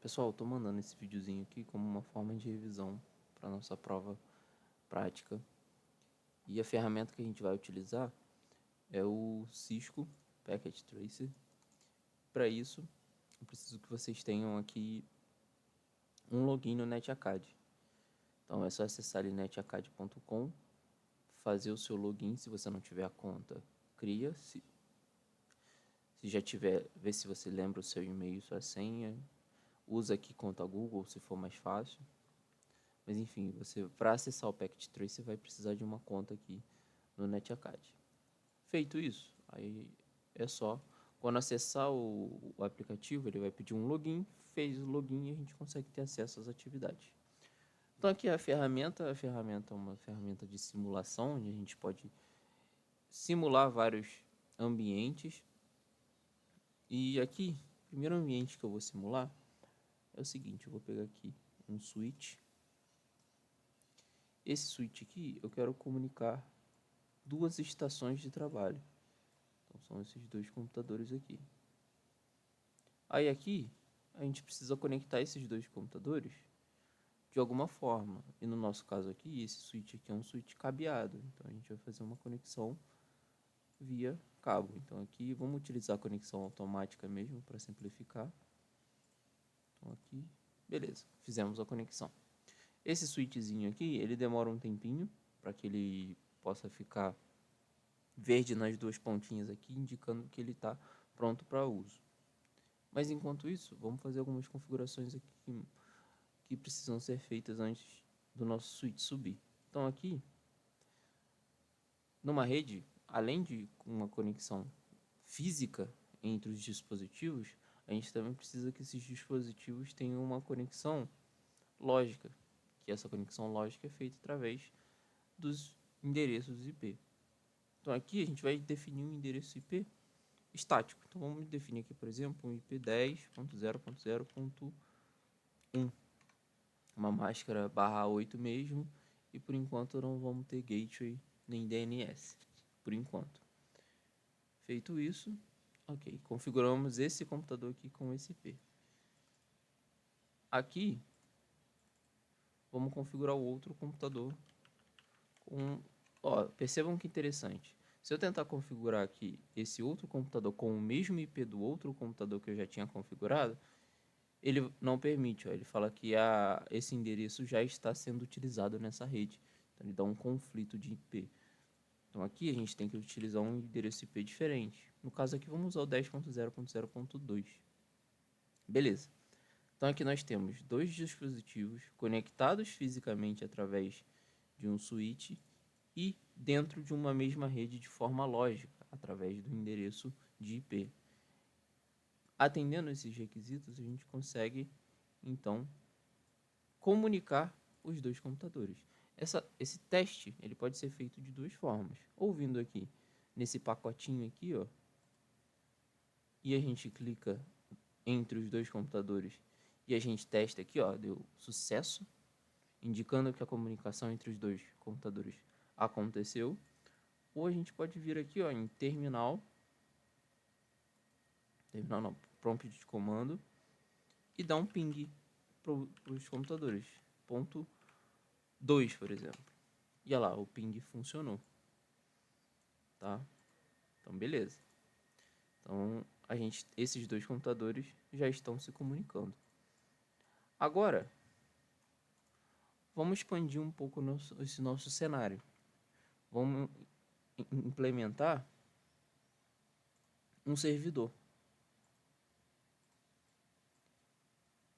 Pessoal, estou mandando esse videozinho aqui como uma forma de revisão para nossa prova prática. E a ferramenta que a gente vai utilizar é o Cisco Packet Tracer. Para isso, eu preciso que vocês tenham aqui um login no NetAcad. Então é só acessar ali netacad.com, fazer o seu login. Se você não tiver a conta, cria. Se já tiver, vê se você lembra o seu e-mail e sua senha. Usa aqui conta Google se for mais fácil. Mas enfim, você para acessar o Packet Tracer vai precisar de uma conta aqui no NetAcad. Feito isso, aí é só quando acessar o aplicativo, ele vai pedir um login. Fez o login e a gente consegue ter acesso às atividades. Então aqui é a ferramenta é uma ferramenta de simulação, onde a gente pode simular vários ambientes. E aqui, o primeiro ambiente que eu vou simular é o seguinte: eu vou pegar aqui um switch. Esse switch aqui eu quero comunicar duas estações de trabalho. Então são esses dois computadores aqui. Aí aqui a gente precisa conectar esses dois computadores de alguma forma. E no nosso caso aqui, esse switch aqui é um switch cabeado. Então a gente vai fazer uma conexão via cabo. Então aqui vamos utilizar a conexão automática mesmo para simplificar. Então aqui, beleza, fizemos a conexão. Esse switchzinho aqui, ele demora um tempinho para que ele possa ficar verde nas duas pontinhas aqui, indicando que ele está pronto para uso. Mas enquanto isso, vamos fazer algumas configurações aqui que precisam ser feitas antes do nosso switch subir. Então aqui, numa rede, além de uma conexão física entre os dispositivos, a gente também precisa que esses dispositivos tenham uma conexão lógica, que essa conexão lógica é feita através dos endereços IP. Então aqui a gente vai definir um endereço IP estático. Então vamos definir aqui, por exemplo, um IP 10.0.0.1, uma máscara /8 mesmo, e por enquanto não vamos ter gateway nem DNS, por enquanto. Feito isso, ok, configuramos esse computador aqui com esse IP. Aqui, vamos configurar o outro computador com... percebam que interessante. Se eu tentar configurar aqui esse outro computador com o mesmo IP do outro computador que eu já tinha configurado, ele não permite. Ele fala que esse endereço já está sendo utilizado nessa rede. Então ele dá um conflito de IP. Então aqui a gente tem que utilizar um endereço IP diferente. No caso aqui vamos usar o 10.0.0.2. Beleza. Então aqui nós temos dois dispositivos conectados fisicamente através de um switch e dentro de uma mesma rede de forma lógica, através do endereço de IP. Atendendo esses requisitos, a gente consegue, então, comunicar os dois computadores. Esse teste ele pode ser feito de duas formas. Ou vindo aqui nesse pacotinho aqui, ó, e a gente clica entre os dois computadores e a gente testa aqui, ó, deu sucesso, indicando que a comunicação entre os dois computadores aconteceu. Ou a gente pode vir aqui, ó, em terminal não, prompt de comando, e dar um ping para os computadores. Ponto 2, por exemplo. E olha lá, o ping funcionou. Tá? Então, beleza. Então, esses dois computadores já estão se comunicando. Agora, vamos expandir um pouco esse nosso cenário. Vamos implementar um servidor.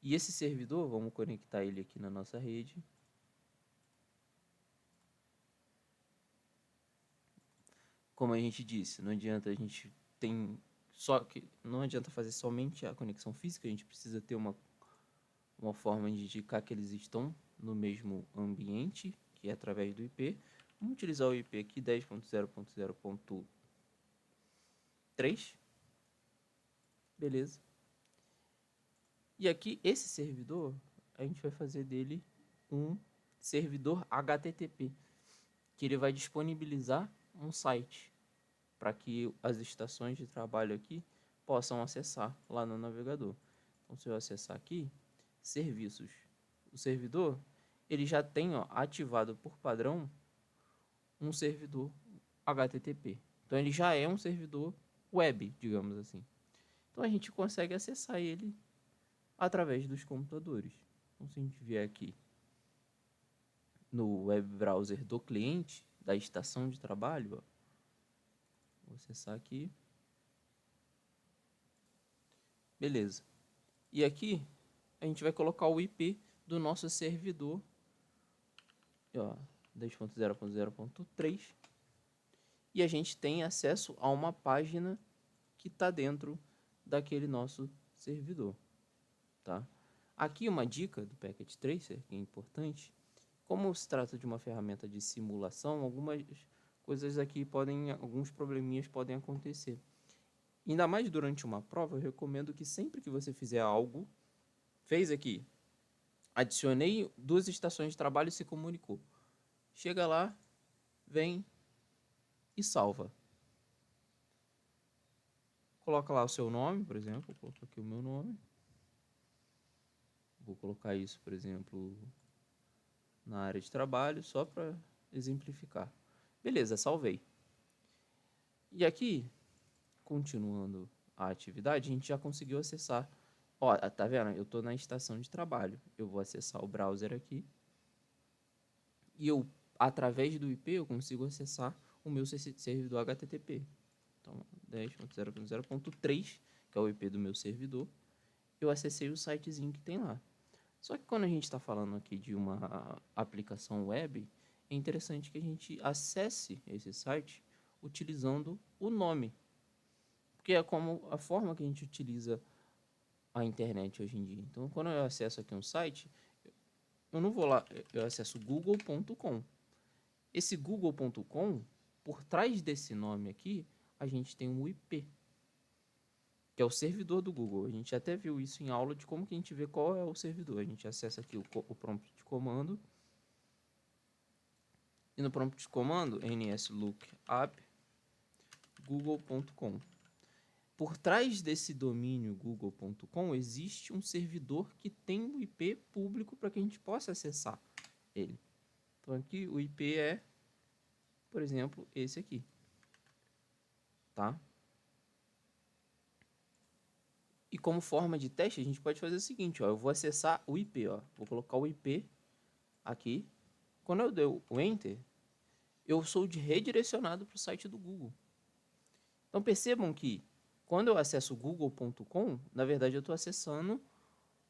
E esse servidor, vamos conectar ele aqui na nossa rede. Como a gente disse, não adianta não adianta fazer somente a conexão física, a gente precisa ter uma forma de indicar que eles estão no mesmo ambiente, que é através do IP. Vamos utilizar o IP aqui 10.0.0.3. Beleza. E aqui, esse servidor, a gente vai fazer dele um servidor HTTP, que ele vai disponibilizar um site para que as estações de trabalho aqui possam acessar lá no navegador. Então, se eu acessar aqui, serviços. O servidor, ele já tem, ó, ativado por padrão um servidor HTTP. Então ele já é um servidor web, digamos assim. Então a gente consegue acessar ele através dos computadores. Então se a gente vier aqui no web browser do cliente, da estação de trabalho, ó, vou acessar aqui. Beleza. E aqui a gente vai colocar o IP do nosso servidor, ó, 10.0.0.3, e a gente tem acesso a uma página que está dentro daquele nosso servidor, tá? Aqui uma dica do Packet Tracer, que é importante. Como se trata de uma ferramenta de simulação, algumas coisas aqui alguns probleminhas podem acontecer. Ainda mais durante uma prova, eu recomendo que sempre que você fizer algo, fez aqui, adicionei 2 estações de trabalho e se comunicou. Chega lá, vem e salva. Coloca lá o seu nome, por exemplo, vou colocar aqui o meu nome. Vou colocar isso, por exemplo, na área de trabalho, só para exemplificar. Beleza, salvei. E aqui, continuando a atividade, a gente já conseguiu acessar. Ó, tá vendo? Eu estou na estação de trabalho. Eu vou acessar o browser aqui. E eu, através do IP, eu consigo acessar o meu servidor HTTP. Então, 10.0.0.3, que é o IP do meu servidor. Eu acessei o sitezinho que tem lá. Só que quando a gente está falando aqui de uma aplicação web, é interessante que a gente acesse esse site utilizando o nome. Porque é como a forma que a gente utiliza a internet hoje em dia. Então, quando eu acesso aqui um site, eu não vou lá, eu acesso google.com. Esse google.com, por trás desse nome aqui, a gente tem um IP, que é o servidor do Google. A gente até viu isso em aula de como que a gente vê qual é o servidor. A gente acessa aqui o prompt de comando. E no prompt de comando, nslookup google.com. Por trás desse domínio google.com existe um servidor que tem um IP público para que a gente possa acessar ele. Então aqui o IP é, por exemplo, esse aqui, tá? E como forma de teste, a gente pode fazer o seguinte, ó, eu vou acessar o IP, ó, vou colocar o IP aqui. Quando eu der o Enter, eu sou redirecionado para o site do Google. Então percebam que quando eu acesso google.com, na verdade eu estou acessando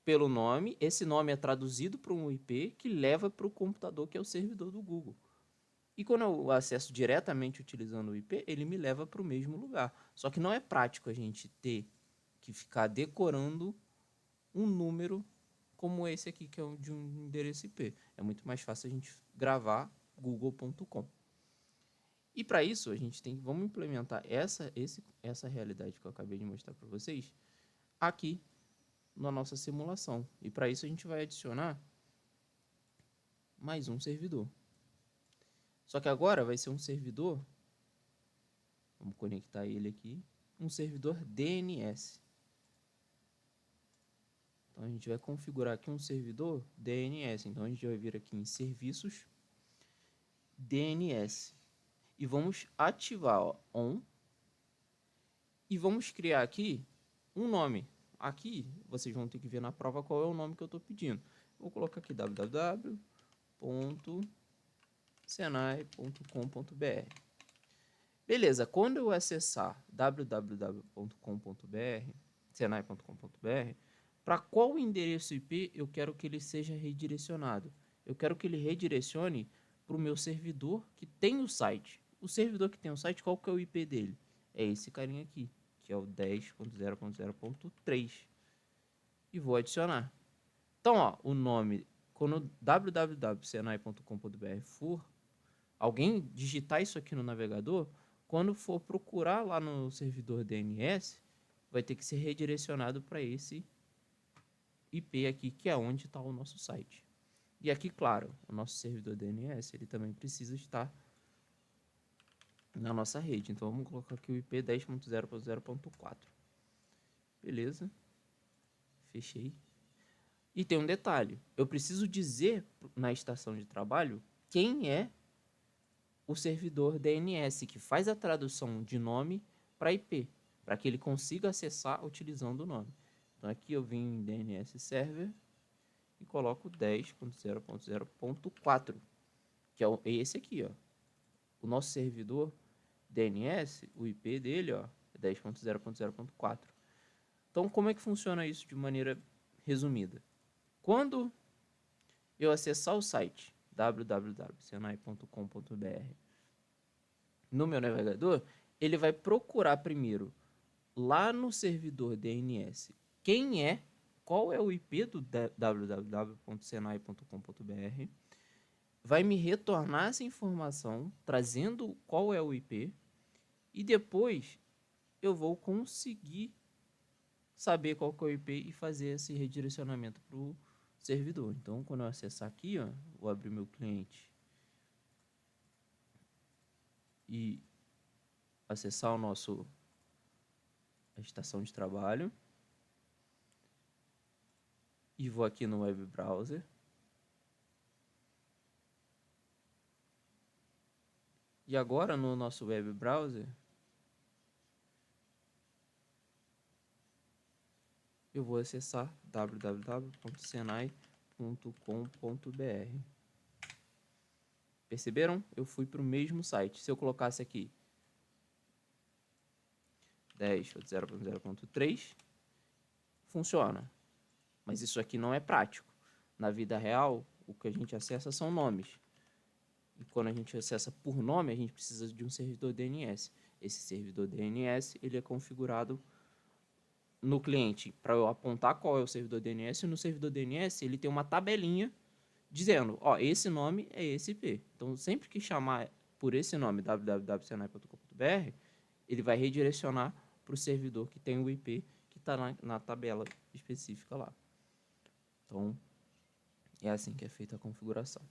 pelo nome, esse nome é traduzido para um IP que leva para o computador que é o servidor do Google. E quando eu acesso diretamente utilizando o IP, ele me leva para o mesmo lugar. Só que não é prático a gente ter que ficar decorando um número como esse aqui, que é de um endereço IP. É muito mais fácil a gente gravar google.com. E para isso, vamos implementar essa realidade que eu acabei de mostrar para vocês aqui na nossa simulação. E para isso a gente vai adicionar mais um servidor. Só que agora vai ser um servidor, vamos conectar ele aqui, um servidor DNS. Então a gente vai configurar aqui um servidor DNS. Então a gente vai vir aqui em serviços DNS e vamos ativar, ó, on, e vamos criar aqui um nome. Aqui vocês vão ter que ver na prova qual é o nome que eu estou pedindo. Vou colocar aqui www.senai.com.br. Beleza, quando eu acessar www.com.br, senai.com.br, para qual endereço IP eu quero que ele seja redirecionado? Eu quero que ele redirecione para o meu servidor que tem o site. O servidor que tem o site, qual que é o IP dele? É esse carinha aqui, que é o 10.0.0.3. E vou adicionar. Então, ó, o nome, quando www.senai.com.br for, alguém digitar isso aqui no navegador, quando for procurar lá no servidor DNS, vai ter que ser redirecionado para esse IP aqui, que é onde está o nosso site. E aqui, claro, o nosso servidor DNS, ele também precisa estar na nossa rede. Então, vamos colocar aqui o IP 10.0.0.4. Beleza. Fechei. E tem um detalhe, eu preciso dizer na estação de trabalho quem é o servidor DNS, que faz a tradução de nome para IP, para que ele consiga acessar utilizando o nome. Então aqui eu vim em DNS Server e coloco 10.0.0.4, que é esse aqui, ó. O nosso servidor DNS, o IP dele, ó, é 10.0.0.4. Então, como é que funciona isso de maneira resumida? Quando eu acessar o site www.senai.com.br no meu navegador, ele vai procurar primeiro lá no servidor DNS qual é o IP do www.senai.com.br, vai me retornar essa informação trazendo qual é o IP e depois eu vou conseguir saber qual que é o IP e fazer esse redirecionamento para o servidor. Então, quando eu acessar aqui, ó, vou abrir meu cliente e acessar a estação de trabalho e vou aqui no web browser. E agora no nosso web browser eu vou acessar www.senai.com.br. Perceberam? Eu fui para o mesmo site. Se eu colocasse aqui 10.0.0.3, funciona. Mas isso aqui não é prático. Na vida real, o que a gente acessa são nomes. E quando a gente acessa por nome, a gente precisa de um servidor DNS. Esse servidor DNS ele é configurado no cliente para eu apontar qual é o servidor DNS. E no servidor DNS ele tem uma tabelinha dizendo, ó, esse nome é esse IP. Então, sempre que chamar por esse nome, www.senai.com.br, ele vai redirecionar para o servidor que tem o IP que está na tabela específica lá. Então, é assim que é feita a configuração.